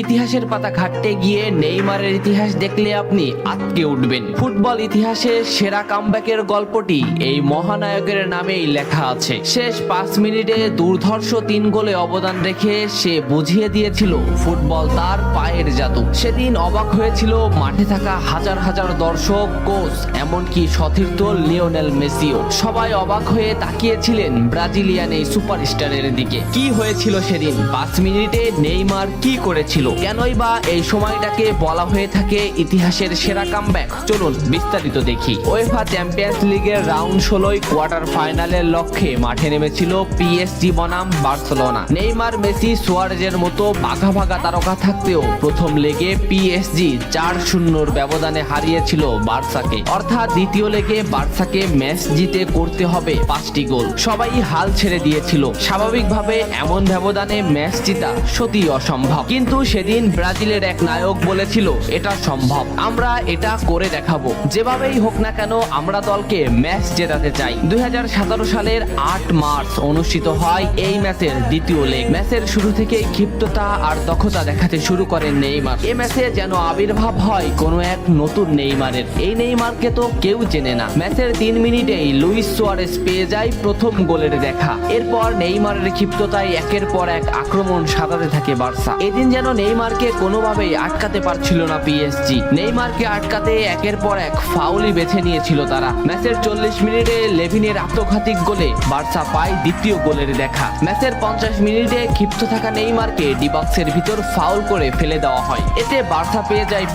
ইতিহাসের পাতা ঘাটতে গিয়ে নেইমারের ইতিহাস দেখলে আপনি আটকে উঠবেন। ফুটবল ইতিহাসে সেরা কামব্যাকের গল্পটি এই মহানায়কের নামেই লেখা আছে। শেষ 5 মিনিটে দুর্ধর্ষ 3 গোলে অবদান রেখে সে বুঝিয়ে দিয়েছিল ফুটবল তার পায়ের জাদু। সেদিন অবাক হয়েছিল মাঠে থাকা হাজার হাজার দর্শক, কোচ, এমনকি সতীর্থ লিওনেল মেসিও। সবাই অবাক হয়ে তাকিয়েছিলেন ব্রাজিলিয়ান এই সুপারস্টারের দিকে। কি হয়েছিল সেদিন? 5 মিনিটে নেইমার কি করেছিল? কেনই বা এই সময়টাকে বলা হয়ে থাকে ইতিহাসের সেরা কামব্যাক? চলুন বিস্তারিত দেখি। উয়েফা চ্যাম্পিয়ন্স লিগের রাউন্ড 16 কোয়ার্টার ফাইনালের লক্ষ্যে মাঠে নেমেছিল পিএসজি বনাম বার্সেলোনা। নেইমার, মেসি, সুয়ারেজের মতো ভাগা ভাগা তারকা থাকতেও প্রথম লেগে পিএসজি 4-0 ব্যবধানে হারিয়েছিল বার্সাকে। অর্থাৎ দ্বিতীয় লেগে বার্সাকে ম্যাচ জিতে করতে হবে 5টি গোল। সবাই হাল ছেড়ে দিয়েছিল। স্বাভাবিকভাবে এমন ব্যবধানে ম্যাচ জিতা সত্যি অসম্ভব, কিন্তু সেদিন ব্রাজিলের এক নায়ক বলেছিল এটা সম্ভব, আমরা এটা করে দেখাবো। যেভাবেই হোক না কেন আমরা দলকে ম্যাচ জেতাতে চাই। 2017 সালের 8 মার্চ অনুষ্ঠিত হয় এই ম্যাচের দ্বিতীয় লেগ। ম্যাচের শুরু থেকেই ক্ষিপ্ততা আর দক্ষতা দেখাতে শুরু করেন নেইমার। এই ম্যাচে যেন আবির্ভাব হয় কোনো এক নতুন নেইমারের। এই নেইমারকে তো কেউ চেনে না। ম্যাচের 3 মিনিটেই লুইস সুয়ারেজ পেয়ে যায় প্রথম গোলের দেখা। এরপর নেইমারের ক্ষিপ্ততায় একের পর এক আক্রমণ সাজাতে থাকে বার্সা। এদিন যেন নেইমারকে কোনোভাবেই আটকাতে পারছিল না পিএসজি। নেইমারকে আটকাতে একের পর এক ফাউলই বেছে নিয়েছিল তারা। ম্যাচের 40 মিনিটে লেভিনের আত্মঘাতী গোলে বার্সা পায় দ্বিতীয় গোলের দেখা। ম্যাচের 50 মিনিটে ক্ষিপ্ত থাকা নেইমারকে ডি বক্সের ভিতর ফাউল করে ফেলে দেওয়া হয়। এতে বার্সা পেয়ে যায়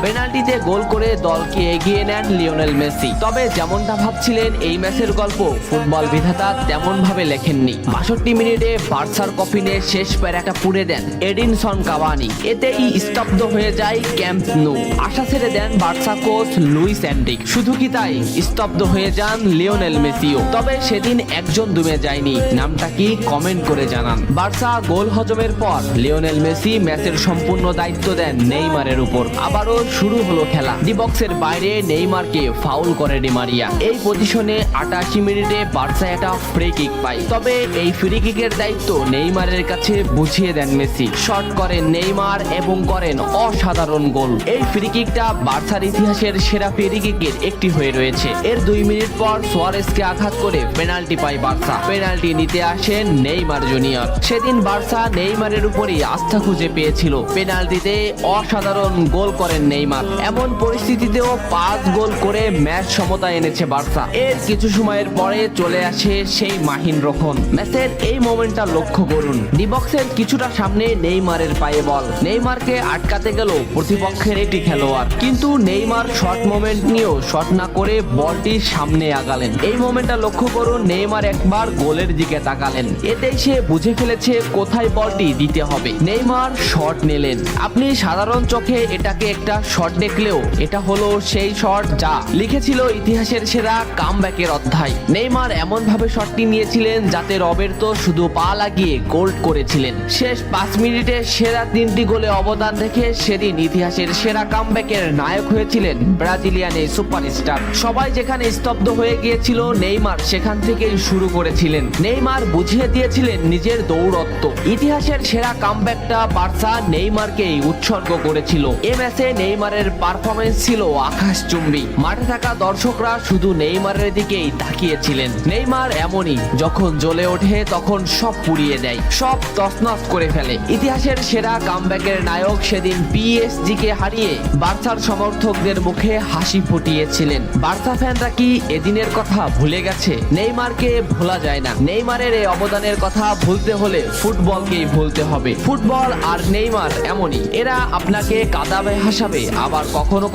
পেনাল্টিতে গোল করে দলকে এগিয়ে নেন লিওনেল মেসি। তবে যেমনটা ভাবছিলেন এই ম্যাচের গল্প ফুটবল বিধাতা তেমন ভাবে লেখেননি। 62 মিনিটে বার্সার কফিনে শেষ প্যারাটা পুড়ে দেন এডিনসন কাভানি। এতেই স্তব্ধ হয়ে যায় ক্যাম্প নু। আশা ছেড়ে দেন বার্সা কোচ লুইস এনরিক। শুধু কি তাই, স্তব্ধ হয়ে যান লিওনেল মেসিও। তবে সেদিন একজন দমে যায়নি। নামটা কি কমেন্ট করে জানান। বার্সা গোল হজমের পর লিওনেল মেসি ম্যাচের সম্পূর্ণ দায়িত্ব দেন নেইমারের উপর। আবারও শুরু হলো খেলা। ডি বক্সের বাইরে নেইমারকে ফাউল করে ডি মারিয়া। এই পজিশনে 88 মিনিটে বার্সা একটা ফ্রি কিক পায়। তবে এই ফ্রি কিকের দায়িত্ব নেইমারের কাছে বুঝিয়ে দেন মেসি। শট করেন নেইমার এবং করেন অসাধারণ গোল। এই ফ্রি কিকটা বার্সার ইতিহাসের সেরা ফ্রি কিকের একটি হয়ে রয়েছে। এর 2 মিনিট পর সুয়ারেজকে আঘাত করে পেনাল্টি পায় বার্সা। পেনাল্টি নিতে আসেন নেইমার জুনিয়র। সেদিন বার্সা নেইমারের উপরই আস্থা খুঁজে পেয়েছিল। পেনাল্টিতে অসাধারণ গোল করেন নেইমার। এমন পরিস্থিতিতেও 5 গোল করে ম্যাচ সমতা এনেছে বার্সা। এর কিছু সময়ের পরে চলে আসে সেই মাহিন রক্ষণ। ম্যাচের এই মোমেন্টটা লক্ষ্য করুন। ডি বক্সের কিছুটা সামনে নেইমারের পায়ে বল। নেইমারকে আটকাতে গেল প্রতিপক্ষের একটি খেলোয়াড়, কিন্তু নেইমার শর্ট মোমেন্ট নিয়েও শট না করে বলটির সামনে আগালেন। এই মোমেন্টটা লক্ষ্য করুন। নেইমার একবার গোলের দিকে তাকালেন। এতেই সে বুঝে ফেলেছে কোথায় বলটি দিতে হবে। নেইমার শট নিলেন। আপনি সাধারণ চোখে এটাকে একটা শট দেখলেও এটা হলো সেই শট যা লিখেছিল ইতিহাসের সেরা কামব্যাকের অধ্যায়। নেইমার এমন ভাবে শটটি নিয়েছিলেন যাতে রবের্তো শুধু পা লাগিয়ে গোল করেছিলেন। শেষ 5 মিনিটে সেরা 3টি গোলে অবদান রেখে সেদিন ইতিহাসের সেরা কামব্যাকের নায়ক হয়েছিলেন ব্রাজিলিয়ান এই সুপারস্টার। সবাই যেখানে স্তব্ধ হয়ে গিয়েছিল নেইমার সেখান থেকেই শুরু করেছিলেন। নেইমার বুঝিয়ে দিয়েছিলেন নিজের দৌড়ত্ব। ইতিহাসের সেরা কামব্যাকটা বার্সা নেইমারকেই উৎসর্গ করেছিল। এ ম্যাচে নেইমারের পারফরমেন্স ছিল আকাশচুম্বী। মাঠে থাকা দর্শকরা শুধু নেইমারের দিকেই তাকিয়েছিলেন। নেইমার এমনই, যখন জ্বলে ওঠে তখন সব পুড়িয়ে দেয়, সব তছনছ করে ফেলে। ইতিহাসের সেরা কামব্যাকের নায়ক সেদিন পিএসজি কে হারিয়ে বার্সার সমর্থকদের মুখে হাসি ফুটিয়েছিলেন। বার্সা ফ্যানরা কি এদিনের কথা ভুলে গেছে? নেইমারকে ভোলা যায় না। নেইমারের এই অবদানের কথা ভুলতে হলে ফুটবলকেই ভুলতে হবে। ফুটবল আর নেইমার এমনই, এরা আপনাকে কাঁদাবে হাসাবে, আবার কখনো